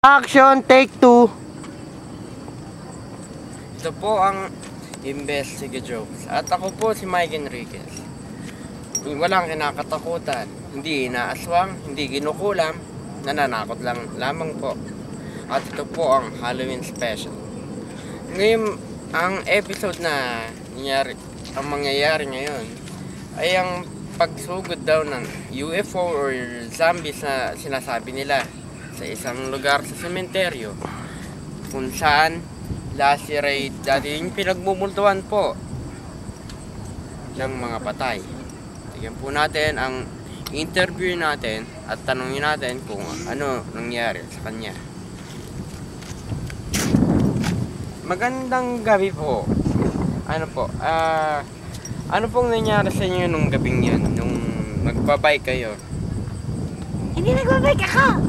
Action, take 2. Ito po ang Investigajokes. At ako po si Mike Enriquez. Walang kinakatakutan, hindi inaaswang, hindi ginukulam, nananakot lang lamang po. At ito po ang Halloween special. Ngayon, ang episode na mangyayari ngayon ay ang pagsugod daw ng UFO or zombies na sinasabi nila sa isang lugar sa sementeryo kung saan last year ay dati yung pinagmumultuhan po ng mga patay. Tignan po natin ang interview natin at tanungin natin kung ano nangyari sa kanya. Magandang gabi po. Ano pong nangyari sa inyo nung gabing yun, nung nagbabike kayo? Hindi nagbabike ako!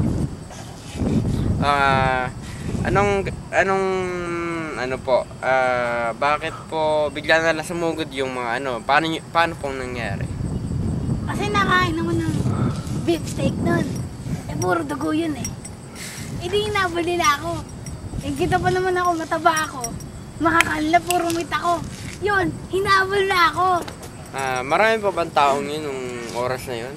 Bakit po bigla na lang sumugod yung mga paano pong nangyari? Kasi nakain naman ng beef steak nun. Eh, puro dugo yun eh. Hindi hinabol nila ako. Eh, kita pa naman ako, mataba ako. Makakanla, puro meat ako. Yun, hinabol na ako. Marami pa bang taong yun nung oras na yun?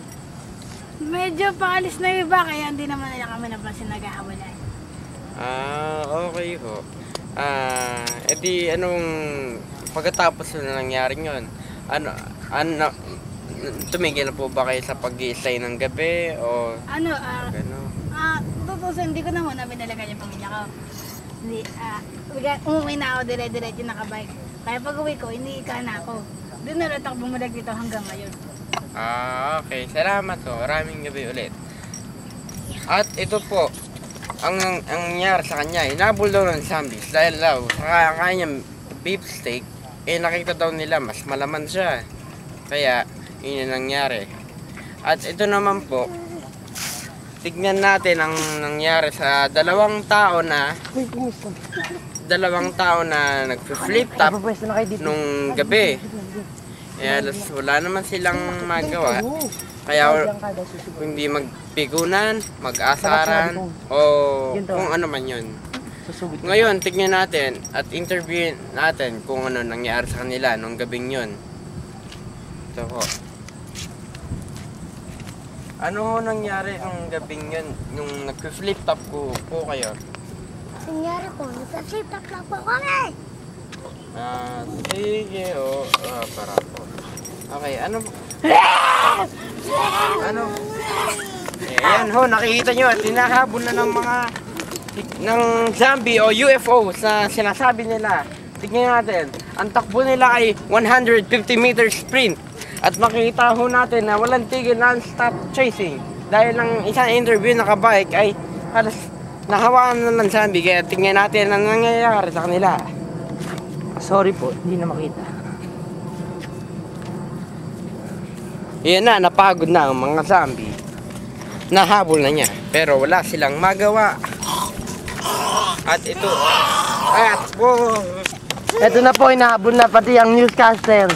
Medyo paalis na iba, kaya hindi naman nila kami napansin naghahawalan. Okay ho. Edi anong pagkatapos na nangyari yun? Tumigil na po ba kayo sa pag-i-stay ng gabi o tutusin, hindi ko naman binalagan yung pamilya ko. Hindi, umuwi na ako dire-diretso nakabike. Kaya pag uwi ko, iniika na ako. Doon na lang ako bumulag dito hanggang ngayon. Okay. Salamat po. Maraming gabi ulit. At ito po, ang nangyari sa kanya, hinabol daw ng zombies dahil daw sa kanyang beef steak, nakita daw nila mas malaman siya. Kaya, yun yung nangyari. At ito naman po, tignan natin ang nangyari sa dalawang tao na nag-flip top nung gabi. Wala naman silang magawa. Kaya hindi magpigunan, mag-asaran, o kung ano man yun. Ngayon, tignan natin at interview natin kung ano nangyari sa kanila nung gabing yun. Ito po. Ano nangyari ang gabing yun nung nag-flip top po kayo? Nangyari po, nag-flip top lang po kami! Sige para po. Okay, ano? Ayan ho, nakikita nyo at hinahabol na ng zombie o UFO sa sinasabi nila. Tignan natin, ang takbo nila ay 150 meters sprint. At makikita ho natin na walang tigil, non-stop chasing. Dahil ng isang interview nakabike ay halos nahawakan na ng zombie. Kaya tignan natin ang nangyayari sa kanila. Sorry po, hindi na makita. Yan na, napagod na ang mga zombie. Nahabol na niya, pero wala silang magawa. At ito, Ito na po, inahabol na pati ang newscaster.